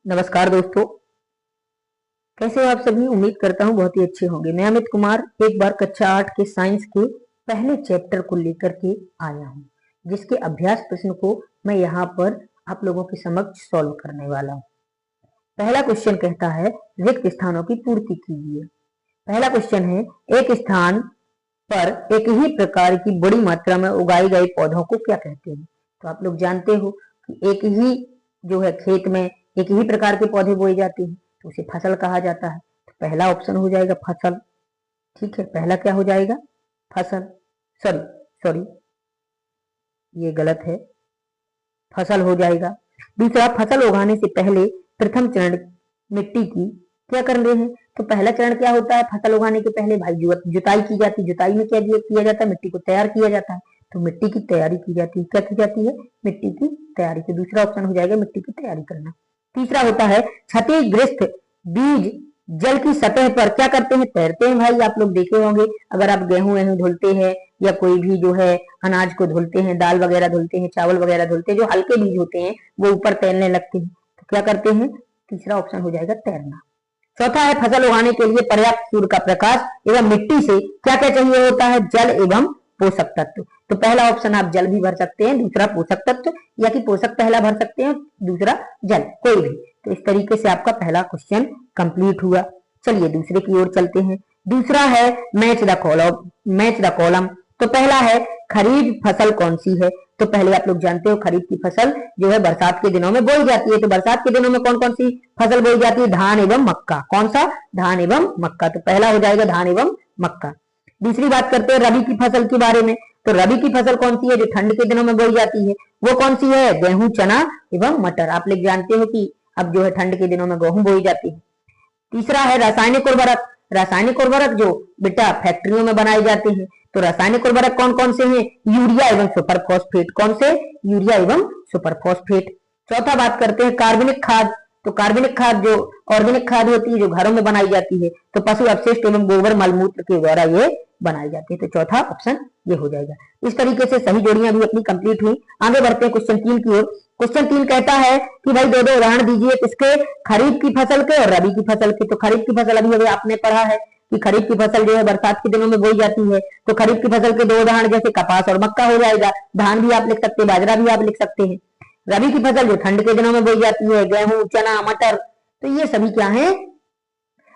नमस्कार दोस्तों, कैसे हो आप सभी। उम्मीद करता हूँ बहुत ही अच्छे होंगे। मैं अमित कुमार एक बार कक्षा 8 के साइंस के पहले चैप्टर को लेकर के आया हूँ, जिसके अभ्यास प्रश्न को मैं यहाँ पर आप लोगों के समक्ष सॉल्व करने वाला हूँ। पहला क्वेश्चन कहता है रिक्त स्थानों की पूर्ति कीजिए। पहला क्वेश्चन है, एक स्थान पर एक ही प्रकार की बड़ी मात्रा में उगाए गए पौधों को क्या कहते हैं। तो आप लोग जानते हो कि एक ही जो है खेत में एक ही प्रकार के पौधे बोए जाते हैं तो उसे फसल कहा जाता है। तो पहला ऑप्शन हो जाएगा फसल। ठीक है, पहला क्या हो जाएगा, फसल। सॉरी सॉरी ये गलत है, फसल हो जाएगा। दूसरा, फसल उगाने से पहले प्रथम चरण मिट्टी की क्या कर रहे हैं। तो पहला चरण क्या होता है, फसल उगाने के पहले भाई जुताई की जाती है। जुताई में क्या किया जाता है, मिट्टी को तैयार किया जाता है। तो मिट्टी की तैयारी की जाती है। क्या की जाती है, मिट्टी की तैयारी। तो दूसरा ऑप्शन हो जाएगा मिट्टी की तैयारी करना। तीसरा होता है क्षतिग्रस्त बीज जल की सतह पर क्या करते हैं, तैरते हैं। भाई आप लोग देखे होंगे, अगर आप गेहूं वेहूं धुलते हैं या कोई भी जो है अनाज को धुलते हैं, दाल वगैरह धुलते हैं, चावल वगैरह धुलते हैं, जो हल्के बीज होते हैं वो ऊपर तैरने लगते हैं। तो क्या करते हैं, तीसरा ऑप्शन हो जाएगा तैरना। चौथा है फसल उगाने के लिए पर्याप्त सूर्य का प्रकाश एवं मिट्टी से क्या क्या चाहिए होता है, जल एवं पोषक तत्व। तो पहला ऑप्शन आप जल भी भर सकते हैं, दूसरा पोषक तत्व, या कि पोषक पहला भर सकते हैं, दूसरा जल, कोई भी। तो इस तरीके से आपका पहला क्वेश्चन कंप्लीट हुआ। चलिए दूसरे की ओर चलते हैं। दूसरा है मैच द कॉलम। तो पहला है खरीफ फसल कौन सी है। तो पहले आप लोग जानते हो खरीफ की फसल जो है बरसात के दिनों में बोई जाती है। तो बरसात के दिनों में कौन कौन सी फसल बोई जाती है, धान एवं मक्का। कौन सा, धान एवं मक्का। तो पहला हो जाएगा धान एवं मक्का। दूसरी बात करते हैं रबी की फसल के बारे में। तो रबी की फसल कौन सी है जो ठंड के दिनों में बोई जाती है, वो कौन सी है, गेहूं, चना एवं मटर। आप लोग जानते हो कि अब जो है ठंड के दिनों में गेहूं बोई जाती है। तीसरा है रासायनिक उर्वरक। रासायनिक उर्वरक जो बेटा फैक्ट्रियों में बनाए जाते हैं। तो रासायनिक उर्वरक कौन कौन से हैं, यूरिया एवं सुपर फॉस्फेट। कौन से, यूरिया एवं सुपर फॉस्फेट। चौथा बात करते हैं कार्बनिक खाद। तो कार्बनिक खाद जो ऑर्गेनिक खाद होती है जो घरों में बनाई जाती है, तो पशु अपशिष्ट एवं गोबर मलमूत्र के द्वारा ये बनाई जाती है। तो चौथा ऑप्शन ये हो जाएगा। इस तरीके से सही जोड़ियां भी अपनी कंप्लीट हुई। आगे बढ़ते हैं क्वेश्चन 3 की ओर। क्वेश्चन 3 कहता है कि भाई दो दो उदाहरण दीजिए किसके, खरीफ की फसल के और रबी की फसल के। तो खरीफ की फसल अभी आपने पढ़ा है कि खरीफ की फसल जो है बरसात के दिनों में बोई जाती है। तो खरीफ की फसल के दो उदाहरण जैसे कपास और मक्का हो जाएगा। धान भी आप लिख सकते हैं, बाजरा भी आप लिख सकते हैं। रबी की फसल जो ठंड के दिनों में बोई जाती है, गेहूं, चना, मटर। तो ये सभी क्या है,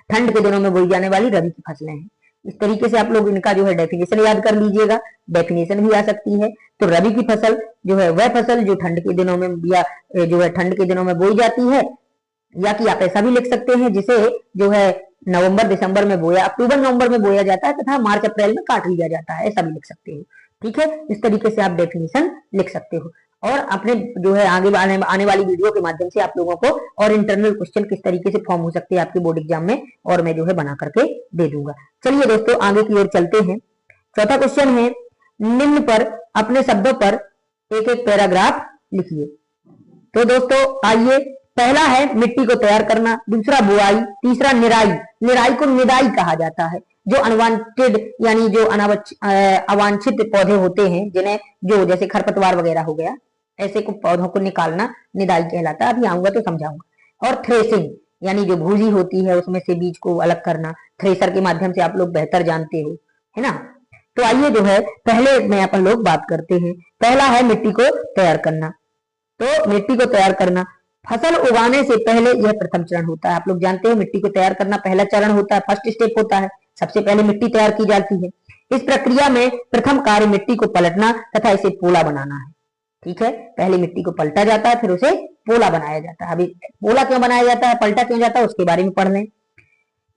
ठंड के दिनों में बोई जाने वाली रबी की फसलें हैं। इस तरीके से आप लोग इनका जो है डेफिनेशन याद कर लीजिएगा। डेफिनेशन भी आ सकती है। तो रबी की फसल जो है वह फसल जो ठंड के दिनों में या जो है ठंड के दिनों में बोई जाती है, या कि आप ऐसा भी लिख सकते हैं जिसे जो है नवंबर दिसंबर में बोया, अक्टूबर नवंबर में बोया जाता है तथा मार्च अप्रैल में काट लिया जाता है, ऐसा भी लिख सकते हो। ठीक है, इस तरीके से आप डेफिनेशन लिख सकते हो। और अपने जो है आगे आने वाली वीडियो के माध्यम से आप लोगों को और इंटरनल क्वेश्चन किस तरीके से फॉर्म हो सकते हैं आपके बोर्ड एग्जाम में, और मैं जो है बना करके दे दूंगा। चलिए दोस्तों आगे की ओर चलते हैं। चौथा क्वेश्चन है, निम्न पर अपने शब्दों पर एक एक पैराग्राफ लिखिए। तो दोस्तों आइए, पहला है मिट्टी को तैयार करना, दूसरा बुआई, तीसरा निराई। निराई को निदाई कहा जाता है। जो अनवांटेड यानी जो अवांछित पौधे होते हैं, जिन्हें जो जैसे खरपतवार वगैरह हो गया, ऐसे को पौधों को निकालना निदाई कहलाता है। अभी आऊंगा तो समझाऊंगा। और थ्रेसिंग यानी जो भूजी होती है उसमें से बीज को अलग करना, थ्रेसर के माध्यम से आप लोग बेहतर जानते हो, है ना। तो आइए जो है पहले में अपन लोग बात करते हैं। पहला है मिट्टी को तैयार करना। तो मिट्टी को तैयार करना, फसल उगाने से पहले यह प्रथम चरण होता है। आप लोग जानते हो मिट्टी को तैयार करना पहला चरण होता है, फर्स्ट स्टेप होता है। सबसे पहले मिट्टी तैयार की जाती है। इस प्रक्रिया में प्रथम कार्य मिट्टी को पलटना तथा इसे पोला बनाना है। ठीक है, पहले मिट्टी को पलटा जाता है, फिर उसे पोला बनाया जाता है। अभी पोला क्यों बनाया जाता है, पलटा क्यों जाता है, उसके बारे में पढ़ लें।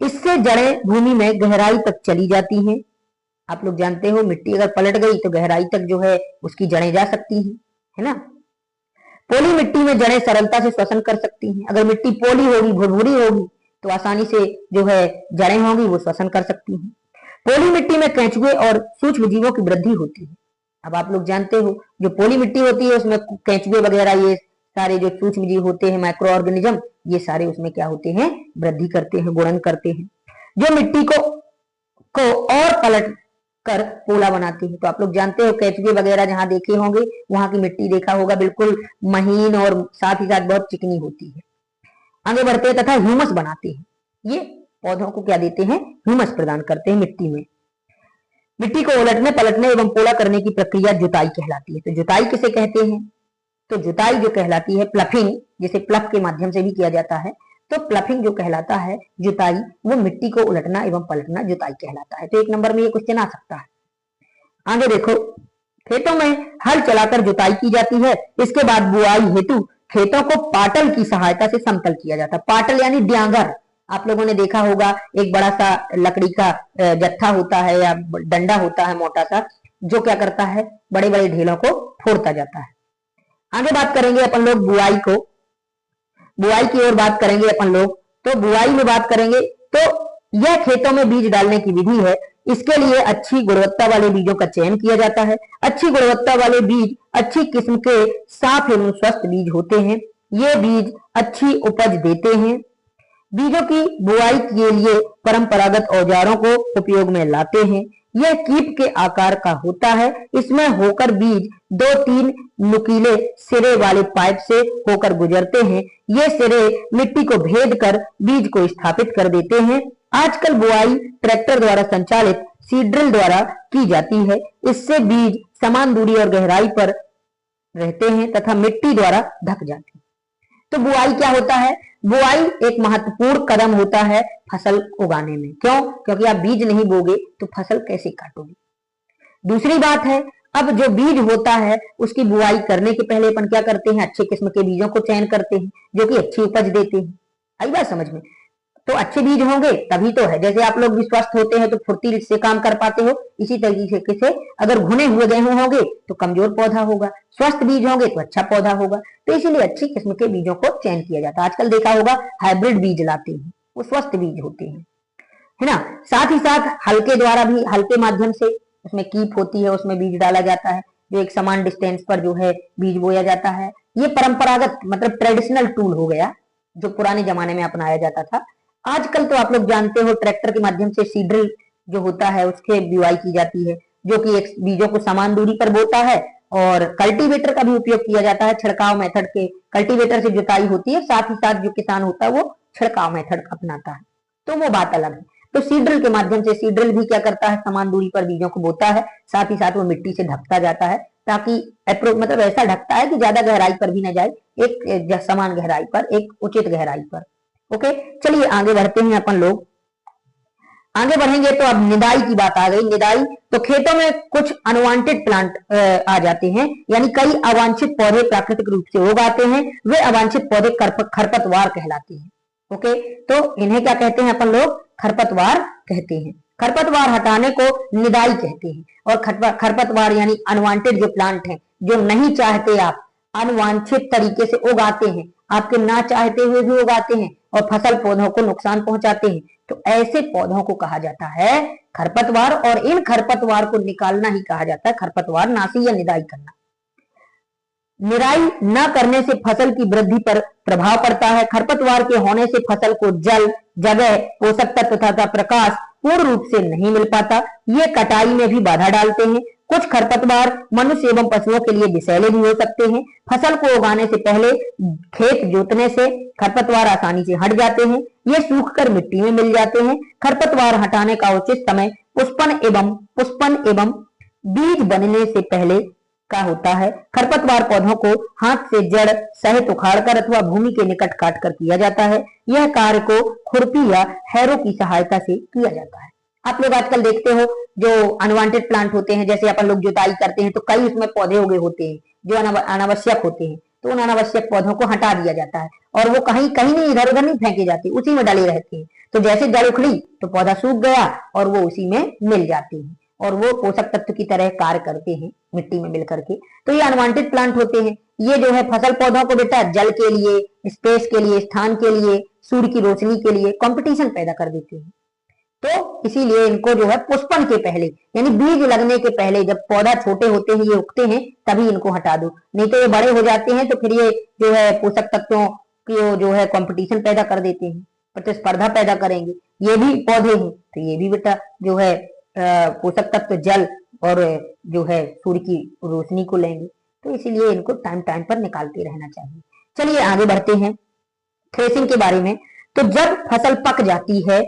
इससे जड़ें भूमि में गहराई तक चली जाती हैं। आप लोग जानते हो मिट्टी अगर पलट गई तो गहराई तक जो है उसकी जड़ें जा सकती हैं, है ना। पोली मिट्टी में जड़ें सरलता से श्वसन कर सकती हैं। अगर मिट्टी पोली होगी, भुरभुरी होगी, तो आसानी से जो है जड़ें होंगी वो श्वसन कर सकती हैं। पोली मिट्टी में केंचुए और सूक्ष्म जीवों की वृद्धि होती है। अब आप लोग जानते हो जो पोली मिट्टी होती है उसमें केंचुए वगैरह ये सारे जो सूक्ष्म जीव होते हैं, माइक्रो ऑर्गेनिज्म, ये सारे उसमें क्या होते हैं, वृद्धि करते हैं, गुणन करते हैं, जो मिट्टी को और पलट कर पोला बनाती है। तो आप लोग जानते हो केचुए वगैरह जहां देखे होंगे वहां की मिट्टी देखा होगा बिल्कुल महीन और साथ ही साथ बहुत चिकनी होती है। आगे बढ़ते हैं, तथा ह्यूमस बनाते हैं। ये पौधों को क्या देते हैं? ह्यूमस प्रदान करते हैं मिट्टी में। मिट्टी को उलटने पलटने एवं पोला करने की प्रक्रिया जुताई कहलाती है। तो जुताई किसे कहते हैं? तो जुताई जो कहलाती है, प्लफिंग, जिसे प्लफ के माध्यम से भी किया जाता है, तो प्लफिंग जो कहलाता है जुताई, वो मिट्टी को उलटना एवं पलटना जुताई कहलाता है। तो 1 नंबर में ये क्वेश्चन आ सकता है। आगे देखो, खेतों में हल चलाकर जुताई की जाती है। इसके बाद बुआई हेतु खेतों को पाटल की सहायता से समतल किया जाता है। पाटल यानी ड्यांगर, आप लोगों ने देखा होगा, एक बड़ा सा लकड़ी का जत्था होता है या डंडा होता है मोटा सा, जो क्या करता है, बड़े बड़े ढेलों को फोड़ता जाता है। आगे बात करेंगे अपन लोग बुआई को, बुआई की ओर बात करेंगे अपन लोग। तो बुआई में बात करेंगे तो यह खेतों में बीज डालने की विधि है। इसके लिए अच्छी गुणवत्ता वाले बीजों का चयन किया जाता है। अच्छी गुणवत्ता वाले बीज अच्छी किस्म के साफ एवं स्वस्थ बीज होते हैं। ये बीज अच्छी उपज देते हैं। बीजों की बुआई के लिए परंपरागत औजारों को उपयोग में लाते हैं। यह कीप के आकार का होता है। इसमें होकर बीज 2-3 नुकीले सिरे वाले पाइप से होकर गुजरते हैं। ये सिरे मिट्टी को भेद कर बीज को स्थापित कर देते हैं। आजकल बुआई ट्रैक्टर द्वारा संचालित सीड्रिल द्वारा की जाती है। इससे बीज समान दूरी और गहराई पर रहते हैं तथा मिट्टी द्वारा ढक जाते हैं। तो बुआई क्या होता है? बुआई एक महत्वपूर्ण कदम होता है फसल उगाने में। क्यों? क्योंकि आप बीज नहीं बोगे तो फसल कैसे काटोगे। दूसरी बात है, अब जो बीज होता है उसकी बुआई करने के पहले अपन क्या करते हैं? अच्छे किस्म के बीजों को चयन करते हैं जो कि अच्छी उपज देते हैं। आई बात समझ में? तो अच्छे बीज होंगे तभी तो है। जैसे आप लोग भी स्वस्थ होते हैं तो फुर्ती से काम कर पाते हो, इसी तरीके से अगर घुने हुए गेहूं होंगे तो कमजोर पौधा होगा, स्वस्थ बीज होंगे तो अच्छा पौधा होगा। तो इसीलिए अच्छी किस्म के बीजों को चयन किया जाता है। आजकल देखा होगा हाइब्रिड बीज लाते हैं, वो स्वस्थ बीज होते हैं, है ना। साथ ही साथ हल्के द्वारा भी, हल्के माध्यम से उसमें कीप होती है, उसमें बीज डाला जाता है, जो एक समान डिस्टेंस पर जो है बीज बोया जाता है। ये परंपरागत मतलब ट्रेडिशनल टूल हो गया जो पुराने जमाने में अपनाया जाता था। आजकल तो आप लोग जानते हो ट्रैक्टर के माध्यम से सीड्रिल जो होता है उसके बुआई की जाती है, जो कि एक बीजों को समान दूरी पर बोता है। और कल्टीवेटर का भी उपयोग किया जाता है। छिड़काव मेथड के कल्टीवेटर से जुताई होती है, साथ ही साथ जो किसान होता है वो छिड़काव मेथड अपनाता है, तो वो बात अलग है। तो सीड्रिल के माध्यम से, सीड्रिल भी क्या करता है? समान दूरी पर बीजों को बोता है, साथ ही साथ वो मिट्टी से ढकता जाता है, ताकि मतलब ऐसा ढकता है कि ज्यादा गहराई पर भी न जाए, एक समान गहराई पर, एक उचित गहराई पर। ओके, चलिए आगे बढ़ते हैं अपन लोग। आगे बढ़ेंगे तो अब निदाई की बात आ गई। निदाई तो खेतों में कुछ अनवांटेड प्लांट आ जाते हैं, यानी कई अवांछित पौधे प्राकृतिक रूप से उग आते हैं। वे अवांछित पौधे खरपतवार कहलाते हैं। ओके, तो इन्हें क्या कहते हैं अपन लोग? खरपतवार कहते हैं। खरपतवार हटाने को निदाई कहते हैं। और खरपतवार यानी अनवांटेड जो प्लांट हैं, जो नहीं चाहते आप, अनवांछित तरीके से उगाते हैं, आपके ना चाहते हुए भी उगाते हैं और फसल पौधों को नुकसान पहुंचाते हैं, तो ऐसे पौधों को कहा जाता है खरपतवार। और इन खरपतवार को निकालना ही कहा जाता है खरपतवार नाशी या निदाई करना। निराई न करने से फसल की वृद्धि पर प्रभाव पड़ता है। खरपतवार के होने से फसल को जल, जगह, पोषक तत्व तथा प्रकाश पूर्ण रूप से नहीं मिल पाता। ये कटाई में भी बाधा डालते हैं। कुछ खरपतवार मनुष्य एवं पशुओं के लिए विषैले भी हो सकते हैं। फसल को उगाने से पहले खेत जोतने से खरपतवार आसानी से हट जाते हैं। ये सूखकर मिट्टी में मिल जाते हैं। खरपतवार हटाने का उचित समय पुष्पन एवं बीज बनने से पहले का होता है। खरपतवार पौधों को हाथ से जड़ सहित उखाड़कर अथवा भूमि के निकट काटकर किया जाता है। यह कार्य को खुरपी या हैरो की सहायता से किया जाता है। आप लोग आजकल देखते हो जो अनवांटेड प्लांट होते हैं, जैसे अपन लोग जुताई करते हैं तो कई उसमें पौधे उगे होते हैं जो अनावश्यक होते हैं, तो उन अनावश्यक पौधों को हटा दिया जाता है और वो कहीं कहीं नहीं, इधर उधर नहीं फेंके जाते, उसी में डले रहते हैं। तो जैसे जड़ उखड़ी तो पौधा सूख गया और वो उसी में मिल जाते हैं और वो पोषक तत्व की तरह कार्य करते हैं मिट्टी में मिल करके। तो ये अनवांटेड प्लांट होते हैं। ये जो है फसल पौधों को बेटा जल के लिए, स्पेस के लिए, स्थान के लिए, सूर्य की रोशनी के लिए कंपटीशन पैदा कर देते हैं। तो इसीलिए इनको जो है पुष्पन के पहले, यानी बीज लगने के पहले, जब पौधा छोटे होते हैं, ये उगते हैं, तभी इनको हटा दो। नहीं तो ये बड़े हो जाते हैं तो फिर ये जो है पोषक तत्वों की जो है कंपटीशन पैदा कर देते हैं, प्रतिस्पर्धा पैदा करेंगे। ये भी पौधे हैं तो ये भी बेटा जो है पोषक तत्व जल और जो है सूर्य की रोशनी को लेंगे। तो इसीलिए इनको टाइम टाइम पर निकालते रहना चाहिए। चलिए आगे बढ़ते हैं। थ्रेसिंग के बारे में, तो जब फसल पक जाती है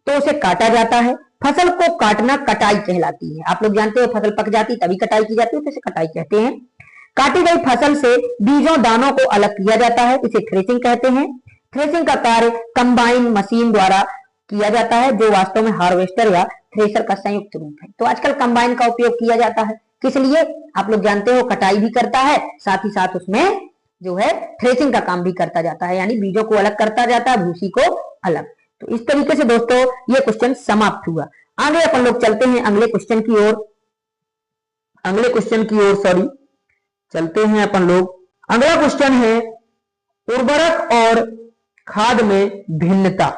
तो उसे काटा जाता है। फसल को काटना कटाई कहलाती है। आप लोग जानते हो फसल पक जाती तभी कटाई की जाती है, तो इसे कटाई कहते हैं। काटी गई फसल से बीजों दानों को अलग किया जाता है, इसे थ्रेसिंग कहते हैं। थ्रेसिंग का कार्य कंबाइन मशीन द्वारा किया जाता है, जो वास्तव में हार्वेस्टर या थ्रेसर का संयुक्त रूप है। तो आजकल कंबाइन का उपयोग किया जाता है, किस लिए? आप लोग जानते हो कटाई भी करता है, साथ ही साथ उसमें जो है थ्रेसिंग का काम भी करता जाता है, यानी बीजों को अलग करता जाता है, भूसी को अलग। तो इस तरीके से दोस्तों ये क्वेश्चन समाप्त हुआ। आगे अपन लोग चलते हैं अगले क्वेश्चन की ओर। सॉरी, चलते हैं अपन लोग। अगला क्वेश्चन है उर्वरक और खाद में भिन्नता।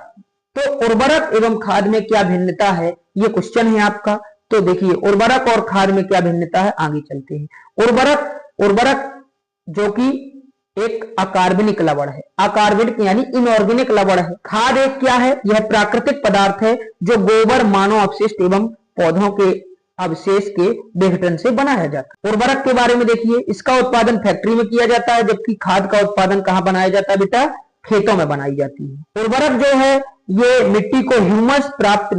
तो उर्वरक एवं खाद में क्या भिन्नता है, ये क्वेश्चन है आपका। तो देखिए उर्वरक और खाद में क्या भिन्नता है, आगे चलते हैं। उर्वरक जो कि एक अकार्बनिक लवण है, अकार्बनिक यानी इनऑर्गेनिक लवण है। खाद एक क्या है, यह प्राकृतिक पदार्थ है जो गोबर, मानव अपशिष्ट एवं पौधों के अवशेष के विघटन से बनाया जाता है। उर्वरक के बारे में देखिए, इसका उत्पादन फैक्ट्री में किया जाता है, जबकि खाद का उत्पादन कहाँ बनाया जाता है बेटा? खेतों में बनाई जाती है। उर्वरक जो है ये मिट्टी को ह्यूमस प्राप्त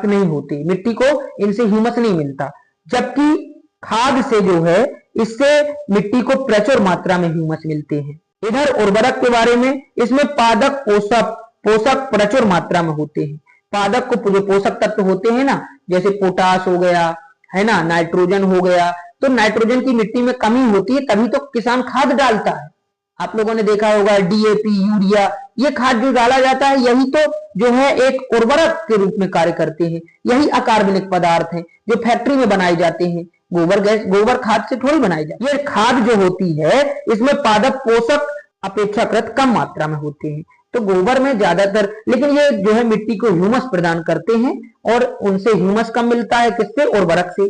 नहीं होती, मिट्टी को इनसे ह्यूमस नहीं मिलता, जबकि खाद से जो है इससे मिट्टी को प्रचुर मात्रा में ह्यूमस मिलते हैं। इधर उर्वरक के बारे में, इसमें पादक पोषक प्रचुर मात्रा में होते हैं। पादक को जो पोषक तत्व होते हैं ना, जैसे पोटास हो गया है ना, नाइट्रोजन हो गया, तो नाइट्रोजन की मिट्टी में कमी होती है तभी तो किसान खाद डालता है। आप लोगों ने देखा होगा डीएपी, यूरिया, ये खाद जो डाला जाता है यही तो जो है एक उर्वरक के रूप में कार्य करते हैं। यही अकार्बनिक पदार्थ हैं जो फैक्ट्री में बनाए जाते हैं। गोबर खाद से थोड़ी बनाई जाती है। ये खाद जो होती है इसमें पादप पोषक अपेक्षाकृत कम मात्रा में होते हैं, तो गोबर में ज्यादातर, लेकिन ये जो है मिट्टी को ह्यूमस प्रदान करते हैं और उनसे ह्यूमस कम मिलता है, किससे? उर्वरक से।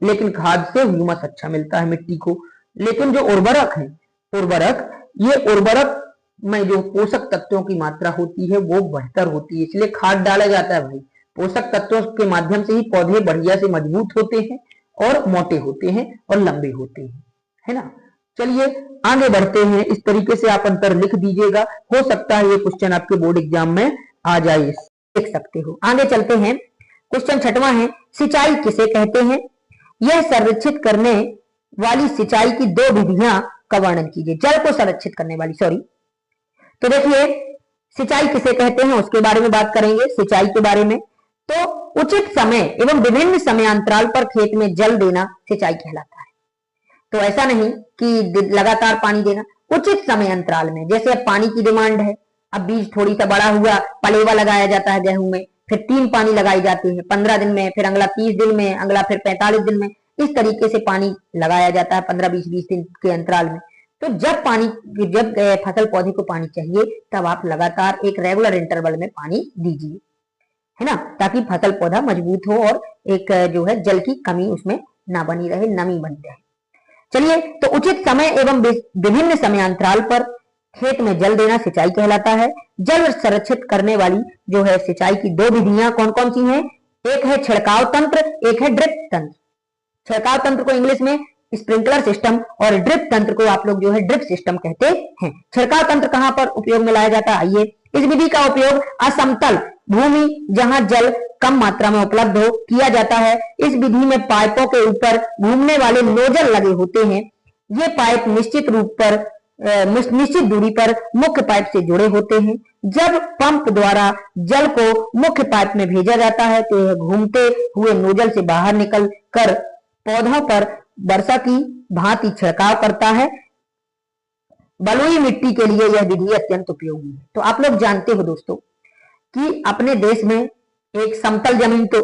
लेकिन खाद से ह्यूमस अच्छा मिलता है मिट्टी को। लेकिन जो उर्वरक है, उर्वरक में जो पोषक तत्वों की मात्रा होती है वो बेहतर होती है, इसलिए खाद डाला जाता है भाई। पोषक तत्वों के माध्यम से ही पौधे बढ़िया से मजबूत होते हैं और मोटे होते हैं और लंबे होते हैं, है ना। चलिए आगे बढ़ते हैं। इस तरीके से आप अंतर लिख दीजिएगा, हो सकता है ये क्वेश्चन आपके बोर्ड एग्जाम में आ जाए, देख सकते हो। आगे चलते हैं। क्वेश्चन 6वां है, सिंचाई किसे कहते हैं? यह संरक्षित करने वाली सिंचाई की 2 विधियां का वर्णन कीजिए। जल को संरक्षित करने वाली, तो देखिए सिंचाई किसे कहते हैं उसके बारे में बात करेंगे। सिंचाई के बारे में, तो उचित समय एवं विभिन्न समयांतराल पर खेत में जल देना सिंचाई कहलाता है। तो ऐसा नहीं कि लगातार पानी देना, उचित समय अंतराल में। जैसे अब पानी की डिमांड है, अब बीज थोड़ी सा बड़ा हुआ, पलेवा लगाया जाता है गेहूं में, फिर 3 पानी लगाई जाती है, 15 दिन में, फिर अगला 30 दिन में, अगला फिर 45 दिन में। इस तरीके से पानी लगाया जाता है 15-20 दिन के अंतराल में। तो जब फसल पौधे को पानी चाहिए तब आप लगातार एक रेगुलर इंटरवल में पानी दीजिए, है ना, ताकि फसल पौधा मजबूत हो और एक जो है जल की कमी उसमें ना बनी रहे, नमी बनी रहे। चलिए, तो उचित समय एवं विभिन्न समयांतराल पर खेत में जल देना सिंचाई कहलाता है। जल संरक्षित करने वाली जो है सिंचाई की 2 विधियां कौन कौन सी हैं? एक है छिड़काव तंत्र, एक है ड्रिप तंत्र। छिड़काव तंत्र को इंग्लिश में स्प्रिंकलर सिस्टम और ड्रिप तंत्र को आप लोग जो है ड्रिप सिस्टम कहते हैं। छिड़काव तंत्र कहां पर उपयोग में लाया जाता है? आइए, इस विधि का उपयोग असमतल भूमि जहां जल कम मात्रा में उपलब्ध हो किया जाता है। इस विधि में पाइपों के ऊपर घूमने वाले नोजल लगे होते हैं। ये पाइप निश्चित दूरी पर मुख्य पाइप से जुड़े होते हैं। जब पंप द्वारा जल को मुख्य पाइप में भेजा जाता है तो यह घूमते हुए नोजल से बाहर निकल कर पौधों पर वर्षा की भांति छिड़काव करता है। बलुई मिट्टी के लिए यह विधि अत्यंत उपयोगी है। तो आप लोग जानते हो दोस्तों कि अपने देश में एक समतल जमीन तो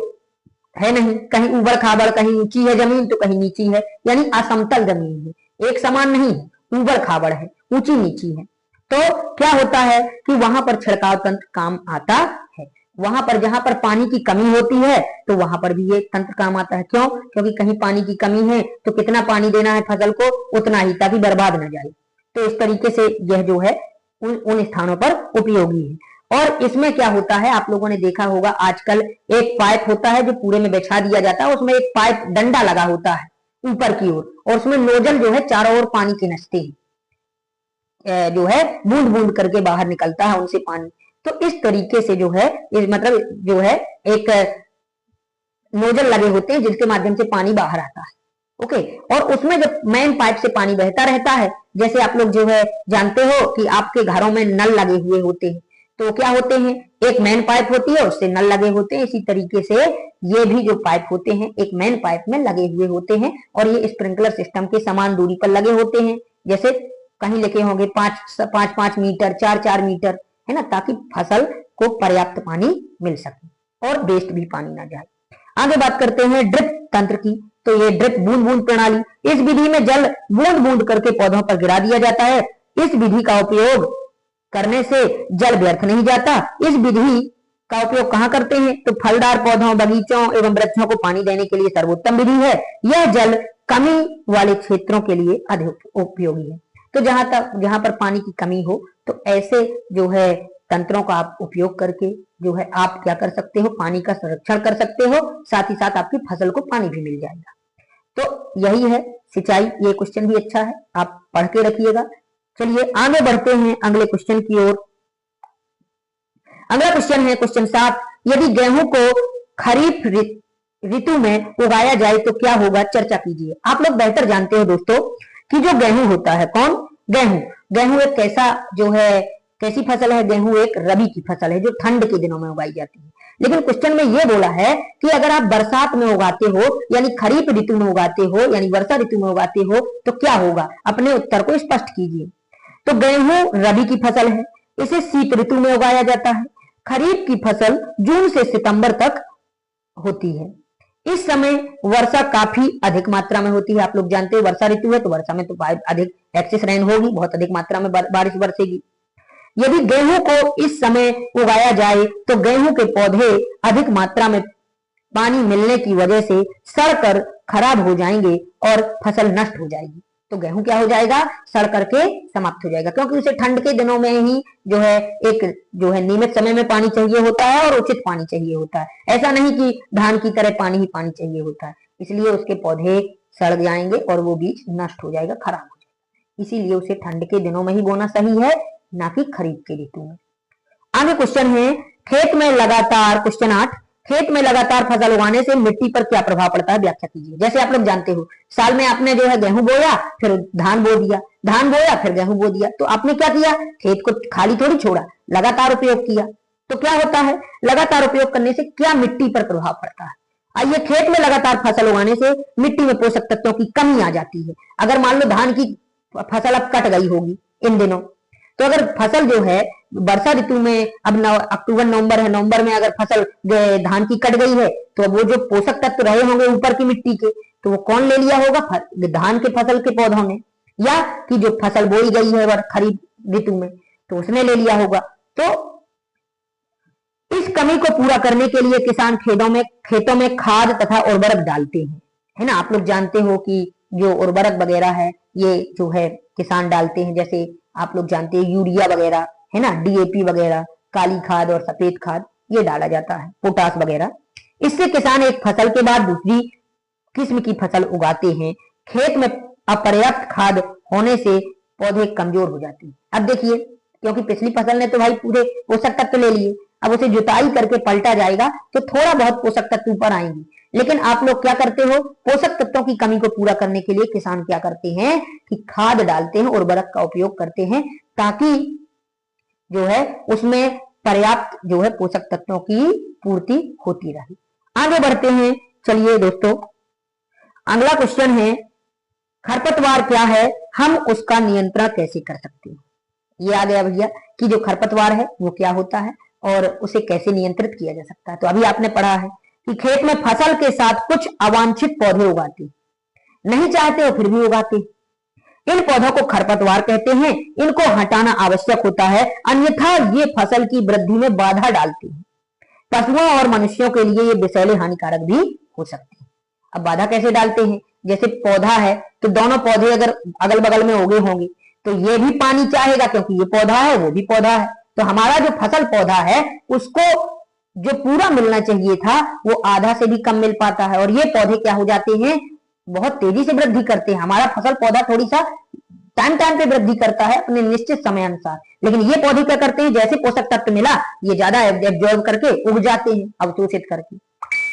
है नहीं, कहीं ऊबड़ खाबड़, कहीं ऊंची है जमीन तो कहीं नीची है, यानी असमतल जमीन है, एक समान नहीं है, ऊबड़ खाबड़ है, ऊंची नीची है। तो क्या होता है कि वहां पर छिड़काव तंत्र काम आता है। वहां पर जहां पर पानी की कमी होती है तो वहां पर भी ये तंत्र काम आता है। क्यों? क्योंकि कहीं पानी की कमी है तो कितना पानी देना है फसल को, उतना ही, ताकि बर्बाद न जाए। तो इस तरीके से यह जो है उन स्थानों पर उपयोगी है। और इसमें क्या होता है, आप लोगों ने देखा होगा आजकल एक पाइप होता है जो पूरे में बिछा दिया जाता है, उसमें एक पाइप डंडा लगा होता है ऊपर की ओर, और उसमें नोजल जो है चारों ओर पानी के नचते हैं। जो है बूंद बूंद करके बाहर निकलता है उनसे पानी। तो इस तरीके से जो है मतलब जो है एक नोजल लगे होते हैं जिसके माध्यम से पानी बाहर आता है। ओके, और उसमें जब मेन पाइप से पानी बहता रहता है, जैसे आप लोग जो है जानते हो कि आपके घरों में नल लगे हुए होते हैं, तो क्या होते हैं, एक मेन पाइप होती है उससे नल लगे होते हैं। इसी तरीके से ये भी जो पाइप होते हैं एक मेन पाइप में लगे हुए होते हैं और ये स्प्रिंकलर सिस्टम के समान दूरी पर लगे होते हैं। जैसे कहीं लिखे होंगे 5-5 मीटर, 4-4 मीटर, है ना, ताकि फसल को पर्याप्त पानी मिल सके और वेस्ट भी पानी ना जाए। आगे बात करते हैं ड्रिप तंत्र की। तो ये ड्रिप बूंद बूंद प्रणाली, इस विधि में जल बूंद बूंद करके पौधों पर गिरा दिया जाता है। इस विधि का उपयोग करने से जल व्यर्थ नहीं जाता। इस विधि का उपयोग कहाँ करते हैं, तो फलदार पौधों, बगीचों एवं वृक्षों को पानी देने के लिए सर्वोत्तम विधि है। यह जल कमी वाले क्षेत्रों के लिए अधिक उपयोगी है। तो जहां पर पानी की कमी हो तो ऐसे जो है तंत्रों का आप उपयोग करके जो है आप क्या कर सकते हो, पानी का संरक्षण कर सकते हो, साथ ही साथ आपकी फसल को पानी भी मिल जाएगा। तो यही है सिंचाई। ये क्वेश्चन भी अच्छा है, आप पढ़ के रखिएगा। चलिए आगे बढ़ते हैं अगले क्वेश्चन की ओर। अगला क्वेश्चन है क्वेश्चन 7, यदि गेहूं को खरीफ ऋतु में उगाया जाए तो क्या होगा, चर्चा कीजिए। आप लोग बेहतर जानते हो दोस्तों कि जो गेहूं होता है, कौन, गेहूं एक कैसी फसल है, गेहूं एक रबी की फसल है जो ठंड के दिनों में उगाई जाती है। लेकिन क्वेश्चन में यह बोला है कि अगर आप बरसात में उगाते हो यानी खरीफ ऋतु में उगाते हो यानी वर्षा ऋतु में उगाते हो तो क्या होगा, अपने उत्तर को स्पष्ट कीजिए। तो गेहूं रबी की फसल है, इसे शीत ऋतु में उगाया जाता है। खरीफ की फसल जून से सितंबर तक होती है। इस समय वर्षा काफी अधिक मात्रा में होती है। आप लोग जानते हो वर्षा ऋतु है तो वर्षा में तो अधिक एक्सेस रेन होगी, बहुत अधिक मात्रा में बारिश बरसेगी। यदि गेहूं को इस समय उगाया जाए तो गेहूं के पौधे अधिक मात्रा में पानी मिलने की वजह से सड़कर खराब हो जाएंगे और फसल नष्ट हो जाएगी। तो गेहूं क्या हो जाएगा, सड़ करके समाप्त हो जाएगा, क्योंकि उसे ठंड के दिनों में ही नियमित समय में पानी चाहिए होता है और उचित पानी चाहिए होता है। ऐसा नहीं कि धान की तरह पानी ही पानी चाहिए होता है, इसलिए उसके पौधे सड़ जाएंगे और वो बीज नष्ट हो जाएगा, खराब हो जाएगा। इसीलिए उसे ठंड के दिनों में ही बोना सही है, ना कि खरीफ के ऋतु में। आगे क्वेश्चन है खेत में लगातार, क्वेश्चन 8, खेत में लगातार फसल उगाने से मिट्टी पर क्या प्रभाव पड़ता है, व्याख्या कीजिए। जैसे आप लोग जानते हो साल में आपने जो है गेहूं बोया, फिर धान बो दिया, धान बोया फिर गेहूं बो दिया, तो आपने क्या किया, खेत को खाली थोड़ी छोड़ा, लगातार उपयोग किया। तो क्या होता है, लगातार उपयोग करने से क्या मिट्टी पर प्रभाव पड़ता है। आइए, खेत में लगातार फसल उगाने से मिट्टी में पोषक तत्वों की कमी आ जाती है। अगर मान लो धान की फसल अब कट गई होगी इन दिनों, तो अगर फसल जो है वर्षा ऋतु में अब अक्टूबर नवंबर है, नवंबर में अगर फसल धान की कट गई है तो वो जो पोषक तत्व रहे होंगे ऊपर की मिट्टी के, तो वो कौन ले लिया होगा, धान के फसल के पौधों ने, या कि जो फसल बोई गई है खरीफ ऋतु में तो उसने ले लिया होगा। तो इस कमी को पूरा करने के लिए किसान खेतों में खाद तथा उर्वरक डालते हैं, है ना। आप लोग जानते हो कि जो उर्वरक वगैरह है ये जो है किसान डालते हैं, जैसे आप लोग जानते हैं यूरिया वगैरह, है ना, डीएपी वगैरह, काली खाद और सफेद खाद ये डाला जाता है, पोटास वगैरह। इससे किसान एक फसल के बाद दूसरी किस्म की फसल उगाते हैं। खेत में अपर्याप्त खाद होने से पौधे कमजोर हो जाते हैं। अब देखिए, क्योंकि पिछली फसल ने तो भाई पूरे पोषक तत्व ले लिए, अब उसे जुताई करके पलटा जाएगा तो थोड़ा बहुत पोषक तत्व ऊपर आएंगे। लेकिन आप लोग क्या करते हो, पोषक तत्वों की कमी को पूरा करने के लिए किसान क्या करते हैं कि खाद डालते हैं, उर्वरक का उपयोग करते हैं, ताकि जो है उसमें पर्याप्त जो है पोषक तत्वों की पूर्ति होती रहे। आगे बढ़ते हैं, चलिए दोस्तों अगला क्वेश्चन है खरपतवार क्या है, हम उसका नियंत्रण कैसे कर सकते हैं। ये आ गया भैया कि जो खरपतवार है वो क्या होता है और उसे कैसे नियंत्रित किया जा सकता है। तो अभी आपने पढ़ा है कि खेत में फसल के साथ कुछ अवांछित पौधे उगाते, नहीं चाहते हो फिर भी उगाते, इन पौधों को खरपतवार कहते हैं। इनको हटाना आवश्यक होता है, अन्यथा ये फसल की वृद्धि में बाधा डालते हैं। पशुओं और मनुष्यों के लिए ये विषैले हानिकारक भी हो सकते हैं। अब बाधा कैसे डालते हैं, जैसे पौधा है तो दोनों पौधे अगर अगल बगल में उगे होंगे तो ये भी पानी चाहेगा, क्योंकि ये पौधा है वो भी पौधा है। तो हमारा जो फसल पौधा है उसको जो पूरा मिलना चाहिए था वो आधा से भी कम मिल पाता है, और ये पौधे क्या हो जाते हैं, बहुत तेजी से वृद्धि करते हैं। हमारा फसल पौधा थोड़ी सा टाइम टाइम पे वृद्धि करता है अपने निश्चित समय अनुसार। लेकिन ये पौधे क्या करते हैं, जैसे पोषक तत्व मिला ये ज्यादा एब्जॉर्ब करके उग जाते हैं अवशोषित करके।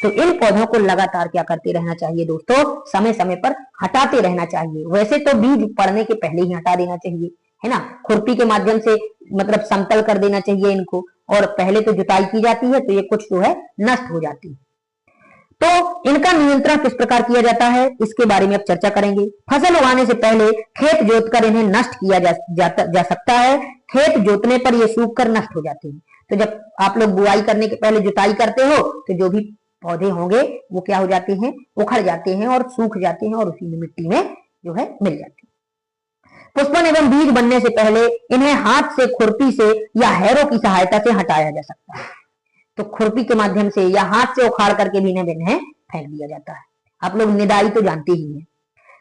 तो इन पौधों को लगातार क्या करते रहना चाहिए दोस्तों, समय समय पर हटाते रहना चाहिए। वैसे तो बीज पड़ने के पहले ही हटा देना चाहिए, है ना, खुरपी के माध्यम से मतलब समतल कर देना चाहिए इनको, और पहले तो जुताई की जाती है तो ये कुछ जो है नष्ट हो जाती है। तो इनका नियंत्रण किस प्रकार किया जाता है इसके बारे में अब चर्चा करेंगे। फसल उगाने से पहले खेत जोतकर इन्हें नष्ट किया जा सकता है। खेत जोतने पर ये सूख कर नष्ट हो जाते हैं। तो जब आप लोग बुआई करने के पहले जुताई करते हो तो जो भी पौधे होंगे वो क्या हो जाते हैं, उखड़ जाते हैं और सूख जाते हैं और उसी में मिट्टी में जो है मिल जाते हैं। पुष्पन एवं बीज बनने से पहले इन्हें हाथ से, खुरपी से या हैरो की सहायता से हटाया जा सकता है। तो खुरपी के माध्यम से या हाथ से उखाड़ करके भी इन्हें फेंक दिया जाता है। आप लोग निदाई तो जानते ही हैं।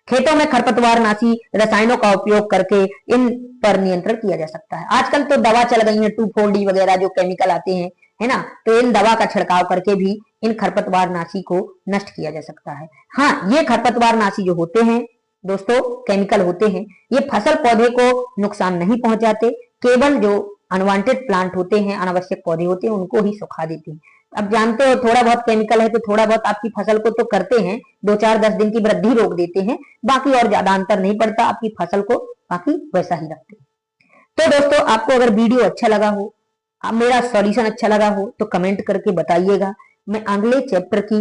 खेतों में खरपतवार नाशी रसायनों का उपयोग करके इन पर नियंत्रण किया जा सकता है। आजकल तो दवा चल गई है 2,4-D वगैरह जो केमिकल आते हैं, है ना, तो इन दवा का छिड़काव करके भी इन खरपतवार नाशी को नष्ट किया जा सकता है। हाँ, ये खरपतवार नाशी जो होते हैं दोस्तों, केमिकल होते हैं, ये फसल पौधे को नुकसान नहीं पहुंचाते, केवल जो अनवांटेड प्लांट होते हैं, अनावश्यक पौधे होते हैं, उनको ही सुखा देते हैं। अब जानते हो थोड़ा बहुत केमिकल है तो थोड़ा बहुत आपकी फसल को तो करते हैं, 2-4-10 दिन की वृद्धि रोक देते हैं, बाकी और ज्यादा अंतर नहीं पड़ता, आपकी फसल को बाकी वैसा ही रखते हैं। तो दोस्तों आपको अगर वीडियो अच्छा लगा हो, मेरा सॉल्यूशन अच्छा लगा हो तो कमेंट करके बताइएगा। मैं अगले चैप्टर की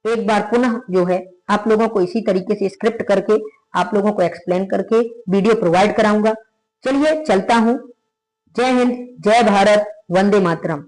एक बार पुनः जो है आप लोगों को इसी तरीके से स्क्रिप्ट करके आप लोगों को एक्सप्लेन करके वीडियो प्रोवाइड कराऊंगा। चलिए चलता हूं। जय हिंद, जय भारत, वंदे मातरम।